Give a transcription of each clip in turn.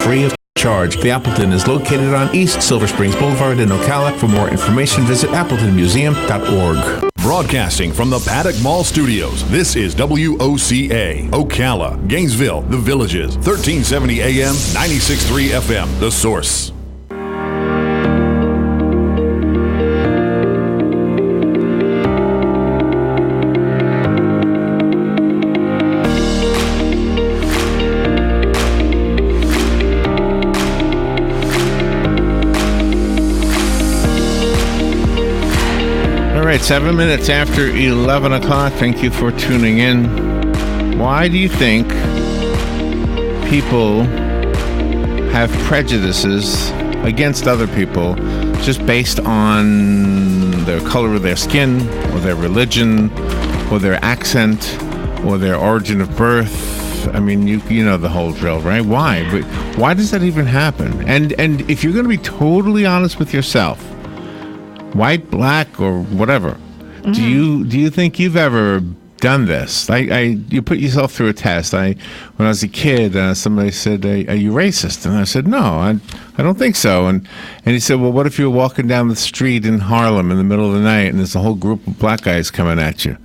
free of charge. The Appleton is located on East Silver Springs Boulevard in Ocala. For more information, visit appletonmuseum.org. Broadcasting from the Paddock Mall Studios, this is WOCA, Ocala, Gainesville, The Villages, 1370 AM, 96.3 FM, The Source. All right, 7 minutes after 11 o'clock. Thank you for tuning in. Why do you think people have prejudices against other people just based on their color of their skin, or their religion, or their accent, or their origin of birth? I mean, you know the whole drill, right? Why? But why does that even happen? And if you're going to be totally honest with yourself, white, black, or whatever, do you think you've ever done this? You put yourself through a test. When I was a kid, somebody said, "Are you racist?" And I said, "No, I don't think so." And he said, "Well, what if you were walking down the street in Harlem in the middle of the night and there's a whole group of black guys coming at you?"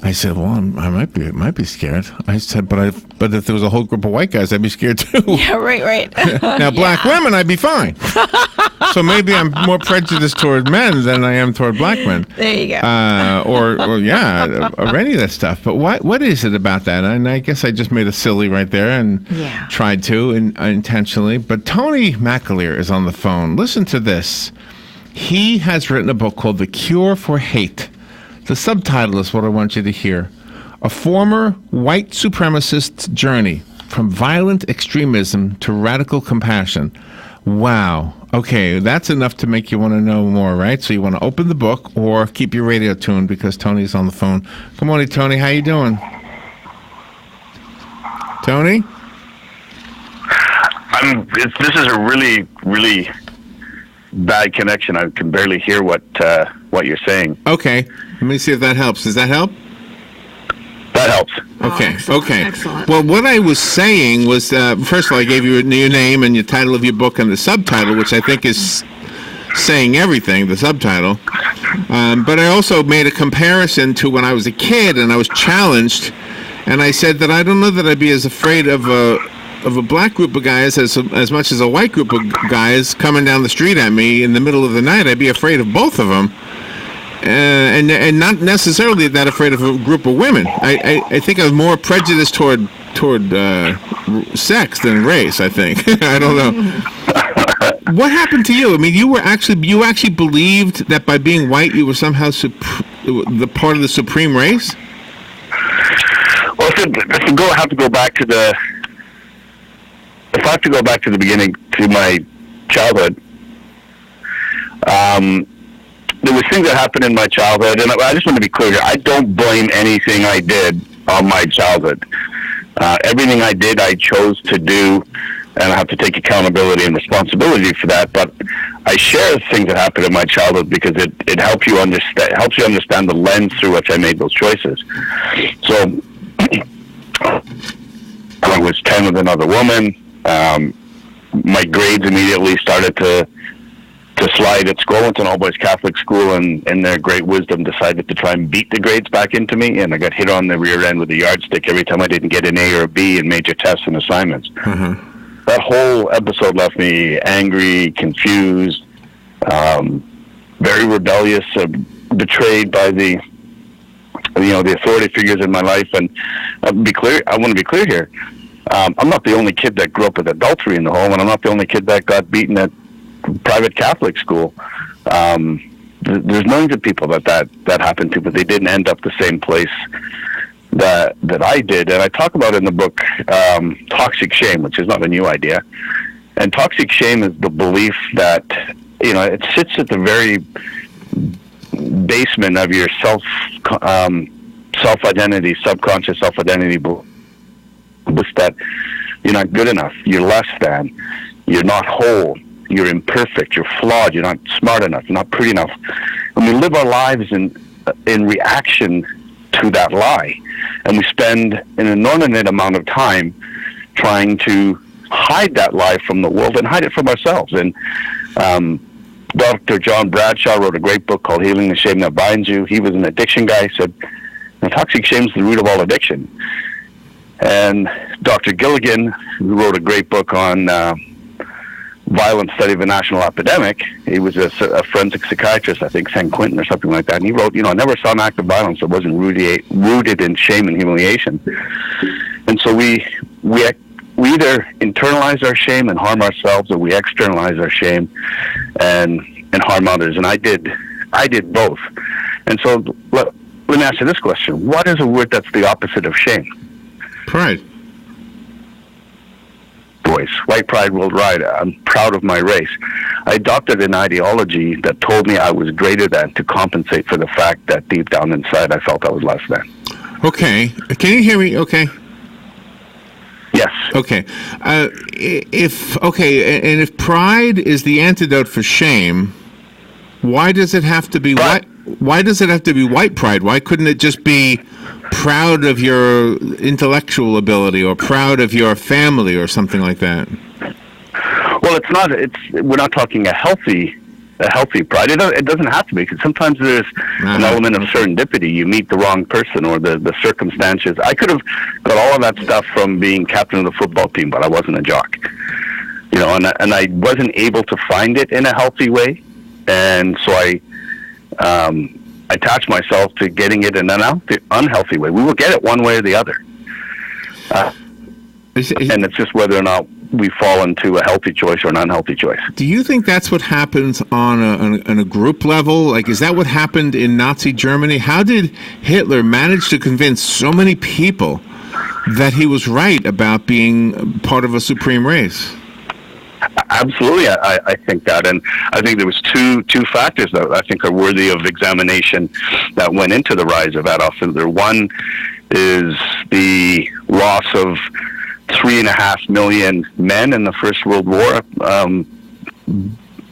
I said, "Well, I might be scared." I said, "But if there was a whole group of white guys, I'd be scared too." Yeah, right. Now, black women, I'd be fine. So maybe I'm more prejudiced toward men than I am toward black men. There you go. Or any of that stuff. But what is it about that? And I guess I just made a silly right there and tried to intentionally. But Tony McAleer is on the phone. Listen to this. He has written a book called The Cure for Hate. The subtitle is what I want you to hear. A former white supremacist's journey from violent extremism to radical compassion. Wow. Okay, that's enough to make you want to know more, right? So you want to open the book or keep your radio tuned because Tony's on the phone. Good morning, Tony. How you doing? Tony? This is a really, really bad connection. I can barely hear what you're saying. Okay. Let me see if that helps. Does that help? That helps. Okay. Excellent. Okay. Excellent. Well, what I was saying was, first of all, I gave you your name and your title of your book and the subtitle, which I think is saying everything, the subtitle. But I also made a comparison to when I was a kid and I was challenged, and I said that I don't know that I'd be as afraid of a black group of guys as much as a white group of guys coming down the street at me in the middle of the night. I'd be afraid of both of them. And not necessarily that afraid of a group of women. I think I was more prejudiced toward sex than race. I think. I don't know. What happened to you? I mean, you actually believed that by being white you were somehow the part of the supreme race. Well, if I have to go back to the beginning, to my childhood. There was things that happened in my childhood, and I just want to be clear here. I don't blame anything I did on my childhood. Everything I did, I chose to do, and I have to take accountability and responsibility for that. But I share things that happened in my childhood because it helps you understand the lens through which I made those choices. So I was 10 with another woman. My grades immediately started to slide at school. Went to an all-boys Catholic school, and in their great wisdom decided to try and beat the grades back into me, and I got hit on the rear end with a yardstick every time I didn't get an A or a B in major tests and assignments. That whole episode left me angry, confused, very rebellious, betrayed by the authority figures in my life. And I want to be clear here. I'm not the only kid that grew up with adultery in the home, and I'm not the only kid that got beaten at private Catholic school. There's millions of people that happened to, but they didn't end up the same place that I did. And I talk about in the book toxic shame, which is not a new idea. And toxic shame is the belief that it sits at the very basement of your self-identity, subconscious self-identity belief that you're not good enough, you're less than, you're not whole, you're imperfect, you're flawed, you're not smart enough, you're not pretty enough. And we live our lives in reaction to that lie. And we spend an inordinate amount of time trying to hide that lie from the world and hide it from ourselves. And Dr. John Bradshaw wrote a great book called Healing the Shame That Binds You. He was an addiction guy. He said, toxic shame is the root of all addiction. And Dr. Gilligan, who wrote a great book on violent study of a national epidemic, he was a forensic psychiatrist, I think San Quentin or something like that, and he wrote, I never saw an act of violence that wasn't rooted in shame and humiliation. And so we either internalize our shame and harm ourselves, or we externalize our shame and harm others. And I did both. And so let me ask you this question: what is a word that's the opposite of shame? Pride. Voice. White pride will ride. I'm proud of my race. I adopted an ideology that told me I was greater than, to compensate for the fact that deep down inside I felt I was less than. Okay. Can you hear me? Okay. Yes. Okay. If pride is the antidote for shame, why does it have to be white? Why does it have to be white pride? Why couldn't it just be proud of your intellectual ability, or proud of your family, or something like that? Well, it's not. We're not talking a healthy pride. It doesn't have to be, because sometimes there's an element of serendipity. You meet the wrong person, or the circumstances. I could have got all of that stuff from being captain of the football team, but I wasn't a jock. And I wasn't able to find it in a healthy way, and so I attach myself to getting it in an unhealthy way. We will get it one way or the other. And it's just whether or not we fall into a healthy choice or an unhealthy choice. Do you think that's what happens on a group level? Like, is that what happened in Nazi Germany? How did Hitler manage to convince so many people that he was right about being part of a supreme race? Absolutely, I think that, and I think there was two factors that I think are worthy of examination that went into the rise of Adolf Hitler. One is the loss of 3.5 million men in the First World War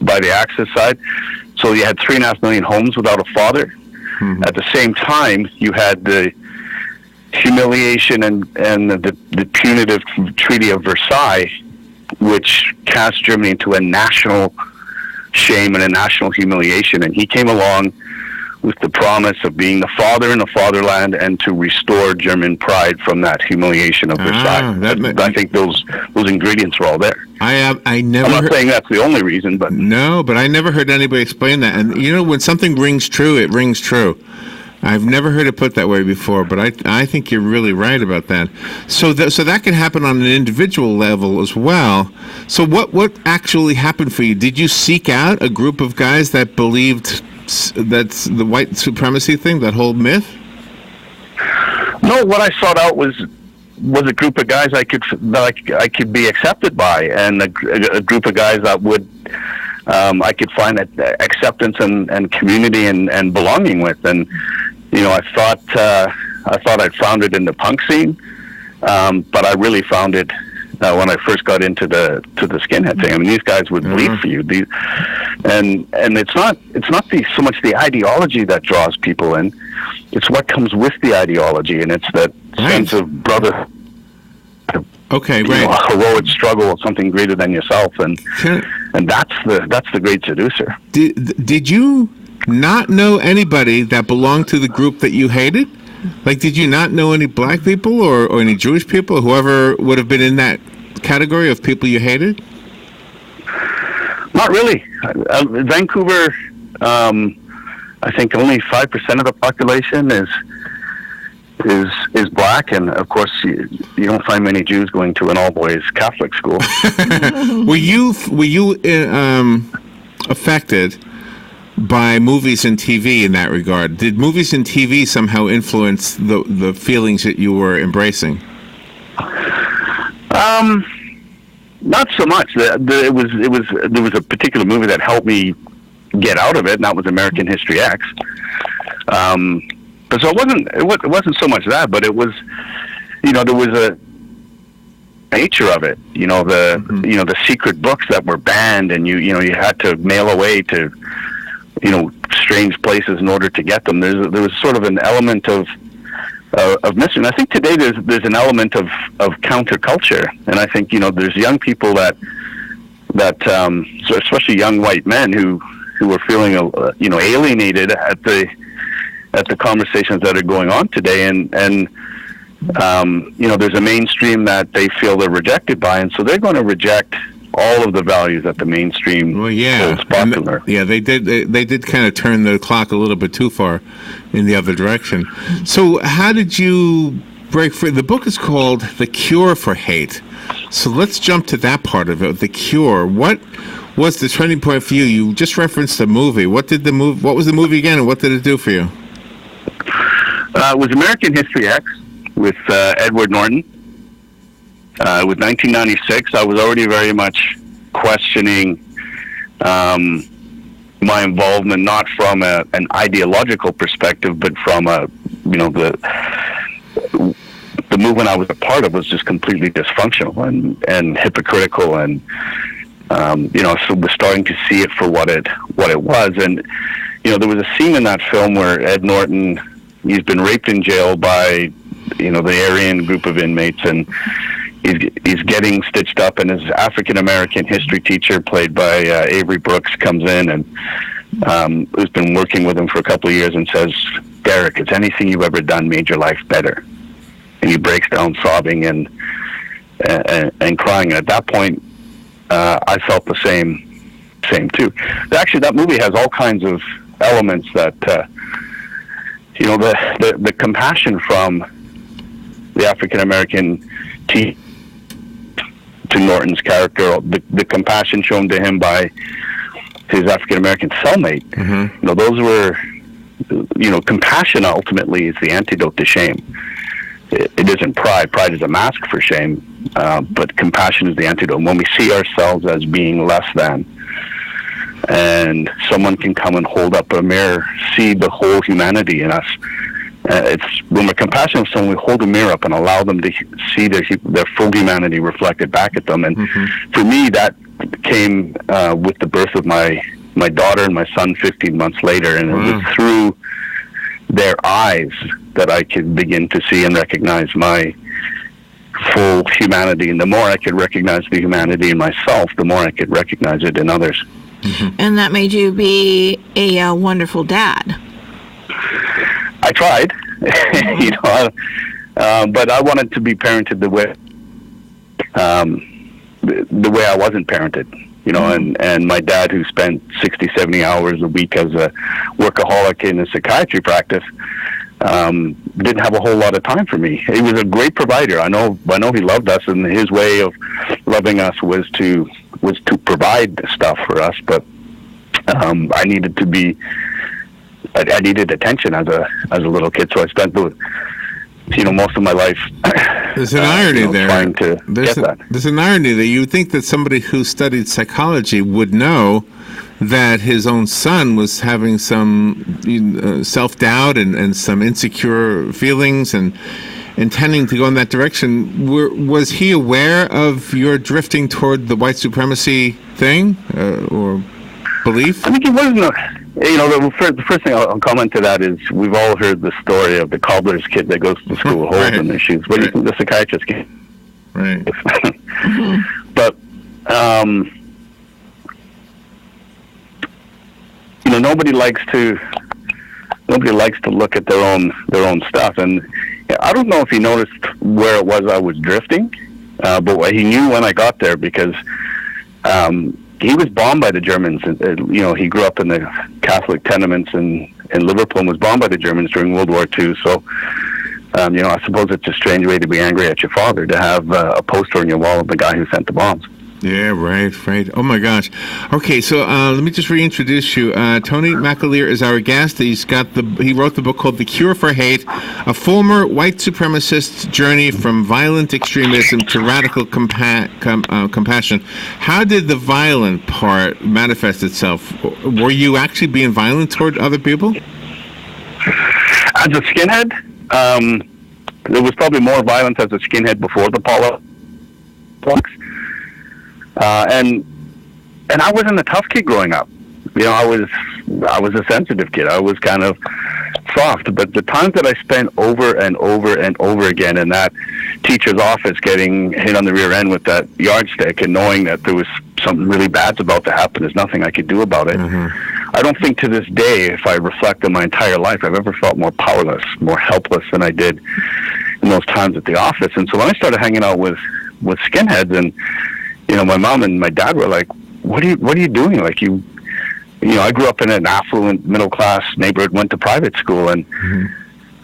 by the Axis side. So you had 3.5 million homes without a father. Mm-hmm. At the same time, you had the humiliation and the punitive Treaty of Versailles, which cast Germany into a national shame and a national humiliation. And he came along with the promise of being the father in the fatherland and to restore German pride from that humiliation of Versailles. I think those ingredients were all there. I'm not saying that's the only reason, but... No, but I never heard anybody explain that. And, when something rings true, it rings true. I've never heard it put that way before, but I think you're really right about that. So that can happen on an individual level as well. So what actually happened for you? Did you seek out a group of guys that believed that's the white supremacy thing, that whole myth? No, what I sought out was a group of guys I could be accepted by, and a group of guys that would I could find acceptance and community and belonging with. And I thought I'd found it in the punk scene, but I really found it when I first got into the skinhead thing. I mean, these guys would bleed for you. And it's not so much the ideology that draws people in; it's what comes with the ideology, and it's that sense of brother. Okay, right. A heroic struggle with something greater than yourself, and that's the great seducer. Did you not know anybody that belonged to the group that you hated? Like, did you not know any black people or any Jewish people, or whoever would have been in that category of people you hated? Not really. Vancouver, I think only 5% of the population is black, and of course you don't find many Jews going to an all-boys Catholic school. Were you affected by movies and TV in that regard? Did movies and TV somehow influence the feelings that you were embracing? Not so much. There was a particular movie that helped me get out of it, and that was American History X. So it wasn't so much that, but it was, there was a nature of it. The secret books that were banned, and you had to mail away to, strange places in order to get them. There was sort of an element of of mystery. And I think today there's an element of counterculture, and I think there's young people that so especially young white men who are feeling alienated at the conversations that are going on today, and there's a mainstream that they feel they're rejected by, and so they're going to reject all of the values that the mainstream holds popular. They did kind of turn the clock a little bit too far in the other direction. So how did you break free? The book is called The Cure for Hate. So let's jump to that part of it, The Cure. What was the turning point for you? You just referenced the movie. What was the movie again, and what did it do for you? It was American History X with Edward Norton. It was 1996. I was already very much questioning my involvement, not from an ideological perspective, but from the movement I was a part of was just completely dysfunctional and hypocritical, and so we're starting to see it for what it was. And there was a scene in that film where Ed Norton, he's been raped in jail by the Aryan group of inmates, and he's getting stitched up, and his African American history teacher, played by Avery Brooks, comes in and who's been working with him for a couple of years, and says, "Derek, has anything you've ever done made your life better?" And he breaks down sobbing and crying. And at that point, I felt the same too. Actually, that movie has all kinds of elements that the compassion from the African American to Norton's character, the compassion shown to him by his African American cellmate. Mm-hmm. Those were, compassion ultimately is the antidote to shame. It isn't pride. Pride is a mask for shame, but compassion is the antidote. When we see ourselves as being less than, and someone can come and hold up a mirror, see the whole humanity in us. It's when we're compassionate with someone, we hold the mirror up and allow them to see their full humanity reflected back at them. And for me, that came with the birth of my daughter and my son 15 months later, and it was through their eyes that I could begin to see and recognize my full humanity. And the more I could recognize the humanity in myself, the more I could recognize it in others. And that made you be a wonderful dad. I tried, but I wanted to be parented the way I wasn't parented, and my dad, who spent 60, 70 hours a week as a workaholic in a psychiatry practice, didn't have a whole lot of time for me. He was a great provider. I know he loved us, and his way of loving us was to provide stuff for us, but I needed to be. I needed attention as a little kid, so I spent most of my life. There's an irony there. Trying to get that. There's an irony that you would think that somebody who studied psychology would know that his own son was having some self-doubt and some insecure feelings and intending to go in that direction. Was he aware of your drifting toward the white supremacy thing or belief? I think he wasn't. The first thing I'll comment to that is we've all heard the story of the cobbler's kid that goes to school with holes in their shoes. What do you think the psychiatrist kid? Right. But nobody likes to look at their own stuff, and I don't know if he noticed where it was I was drifting, but he knew when I got there, because he was bombed by the Germans. He grew up in the Catholic tenements in Liverpool and was bombed by the Germans during World War II. So, I suppose it's a strange way to be angry at your father, to have a poster on your wall of the guy who sent the bombs. Yeah, right. Oh my gosh. Okay, so let me just reintroduce you. Tony McAleer is our guest. He wrote the book called The Cure for Hate, a former white supremacist journey from violent extremism to radical compassion. How did the violent part manifest itself? Were you actually being violent toward other people? As a skinhead, there was probably more violence as a skinhead before the politics. And I wasn't a tough kid growing up. I was a sensitive kid. I was kind of soft, but the times that I spent over and over and over again in that teacher's office getting hit on the rear end with that yardstick and knowing that there was something really bad's about to happen, there's nothing I could do about it. I don't think to this day, if I reflect on my entire life, I've ever felt more powerless, more helpless than I did in those times at the office. And so when I started hanging out with skinheads, and my mom and my dad were like, what are you doing? Like, I grew up in an affluent middle class neighborhood, went to private school, and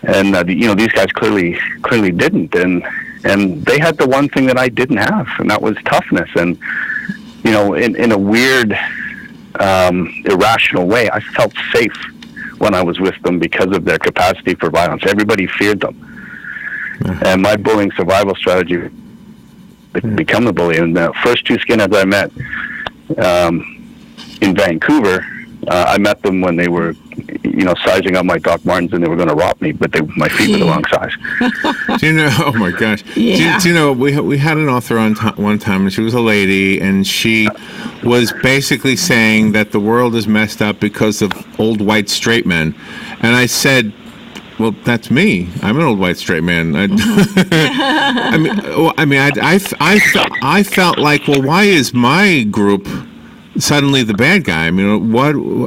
these guys clearly didn't, and they had the one thing that I didn't have, and that was toughness. And in a weird, irrational way, I felt safe when I was with them because of their capacity for violence. Everybody feared them, and my bullying survival strategy become the bully. And the first two skinheads I met in Vancouver, I met them when they were, sizing up my Doc Martens, and they were going to rob me, but my feet were the wrong size. Do you know? Oh my gosh! Yeah. Do you know? We had an author on one time, and she was a lady, and she was basically saying that the world is messed up because of old white straight men, and I said, well, that's me. I'm an old white straight man. I felt like, well, why is my group suddenly the bad guy? I mean,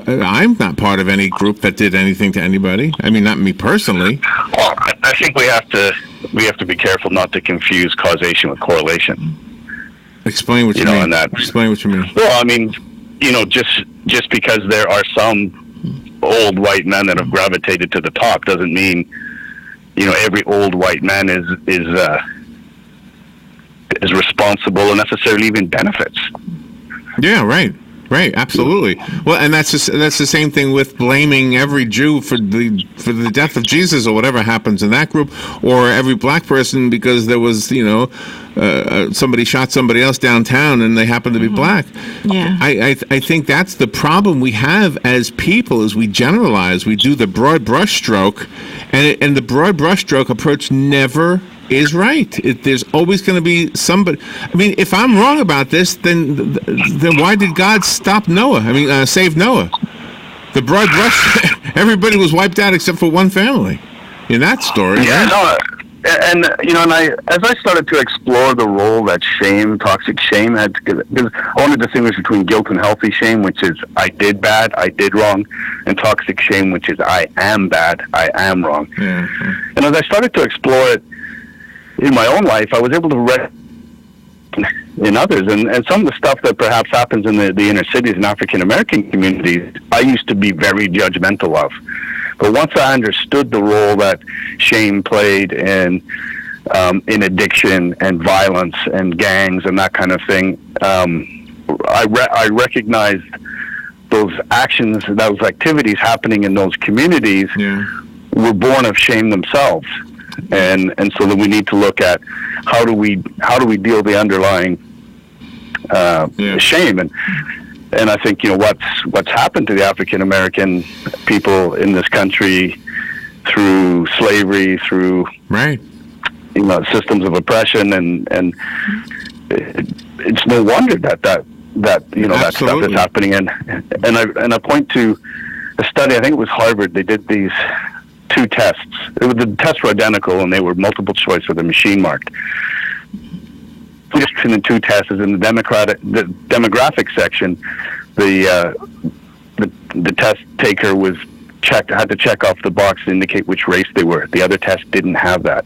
I'm not part of any group that did anything to anybody. I mean, not me personally. Well, I think we have to be careful not to confuse causation with correlation. Explain what you mean. Explain what you mean. Well, I mean, just because there are some old white men that have gravitated to the top doesn't mean every old white man is responsible or necessarily even benefits. Yeah, right, absolutely. Well, and that's the same thing with blaming every Jew for the death of Jesus or whatever happens in that group, or every black person because there was somebody shot somebody else downtown and they happen to be black. Yeah, I think that's the problem we have as people, is we generalize, we do the broad brushstroke, and the broad brushstroke approach never is right. There's always going to be somebody. I mean, if I'm wrong about this, then why did God stop Noah? I mean, save Noah? The broad brush, everybody was wiped out except for one family in that story. Yeah, right? no, and as I started to explore the role that toxic shame had, because I want to distinguish between guilt and healthy shame, which is I did bad, I did wrong, and toxic shame, which is I am bad, I am wrong. Mm-hmm. And as I started to explore it in my own life, I was able to recognize in others, and some of the stuff that perhaps happens in the inner cities and African American communities, I used to be very judgmental of. But once I understood the role that shame played in addiction and violence and gangs and that kind of thing, I recognized those actions, those activities happening in those communities were born of shame themselves. And so that we need to look at how do we deal the underlying shame, and I think what's happened to the African American people in this country through slavery, through systems of oppression, and it's no wonder that stuff is happening. And I point to a study. I think it was Harvard. They did these two tests. The tests were identical, and they were multiple choice with a machine marked. The difference between the two tests is in the demographic section. The test taker had to check off the box to indicate which race they were. The other test didn't have that.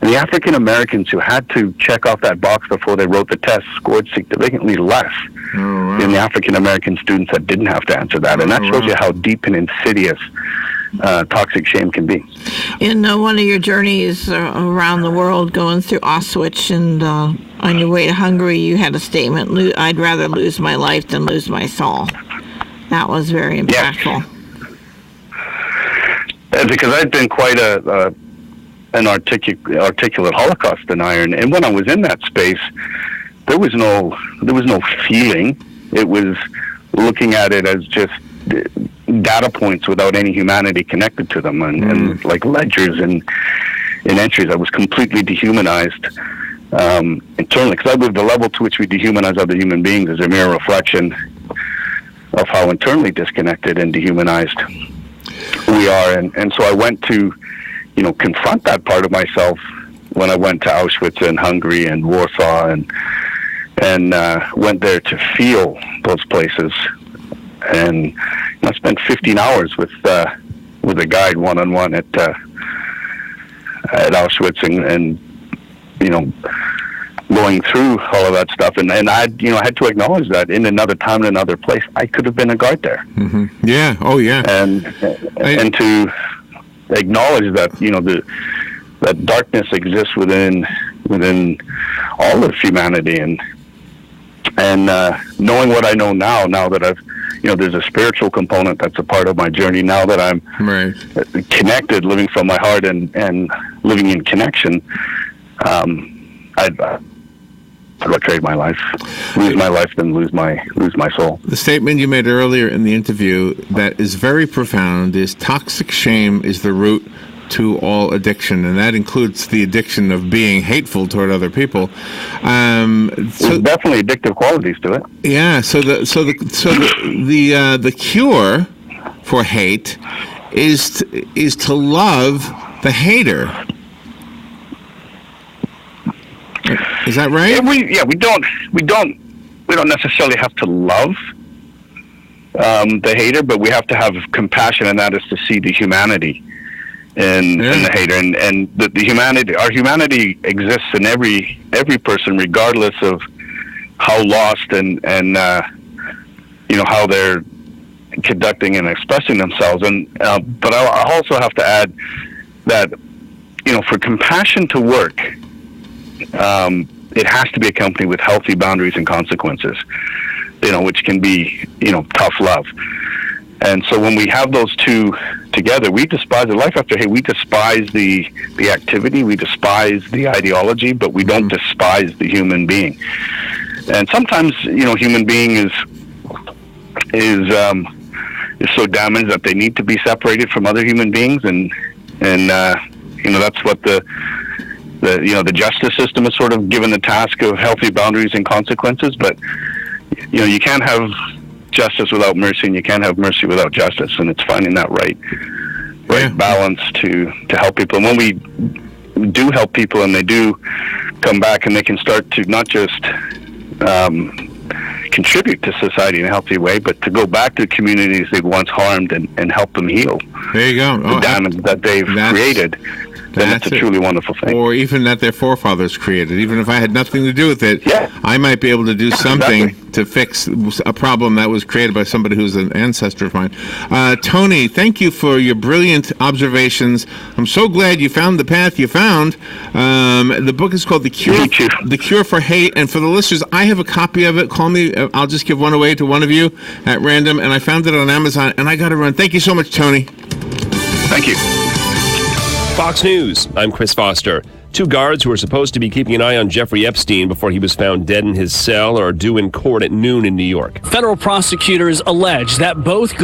And the African Americans who had to check off that box before they wrote the test scored significantly less than the African American students that didn't have to answer that. And that shows you how deep and insidious toxic shame can be. In one of your journeys around the world, going through Auschwitz, and on your way to Hungary, you had a statement: "I'd rather lose my life than lose my soul." That was very impactful. Yes. Because I'd been quite an articulate Holocaust denier, and when I was in that space, there was no feeling. It was looking at it as just data points without any humanity connected to them, and like ledgers and entries. I was completely dehumanized internally, because I believe the level to which we dehumanize other human beings is a mere reflection of how internally disconnected and dehumanized we are. And so I went to, confront that part of myself when I went to Auschwitz and Hungary and Warsaw and went there to feel those places. And I spent 15 hours with a guide one-on-one at Auschwitz and going through all of that stuff. And I had to acknowledge that in another time, in another place, I could have been a guard there. Mm-hmm. Yeah. Oh, yeah. And to acknowledge that, that darkness exists within all of humanity, and knowing what I know now that I've, there's a spiritual component that's a part of my journey now that I'm connected, living from my heart and living in connection. I'd trade my life, lose my life, than lose my soul. The statement you made earlier in the interview that is very profound is toxic shame is the root to all addiction, and that includes the addiction of being hateful toward other people. There's definitely addictive qualities to it. Yeah. So the cure for hate is to love the hater. Is that right? We don't necessarily have to love the hater, but we have to have compassion, and that is to see the humanity in the hater, and the humanity. Our humanity exists in every person, regardless of how lost and how they're conducting and expressing themselves. And but I also have to add that for compassion to work, it has to be accompanied with healthy boundaries and consequences, which can be, tough love. And so when we have those two together, we despise the life after hate. We despise the activity, we despise the ideology, but we don't despise the human being. And sometimes, human being is so damaged that they need to be separated from other human beings, and that's what the justice system is sort of given the task of healthy boundaries and consequences. But you can't have justice without mercy, and you can't have mercy without justice. And it's finding that right balance to help people. And when we do help people, and they do come back, and they can start to not just contribute to society in a healthy way, but to go back to the communities they've once harmed and help them heal. There you go. The damage that they've created. Then it's a truly wonderful thing. Or even that their forefathers created. Even if I had nothing to do with it, I might be able to do something to fix a problem that was created by somebody who's an ancestor of mine. Tony, thank you for your brilliant observations. I'm so glad you found the path you found. The book is called The Cure for Hate. And for the listeners, I have a copy of it. Call me. I'll just give one away to one of you at random. And I found it on Amazon, and I got to run. Thank you so much, Tony. Thank you. Fox News, I'm Chris Foster. Two guards who were supposed to be keeping an eye on Jeffrey Epstein before he was found dead in his cell are due in court at noon in New York. Federal prosecutors allege that both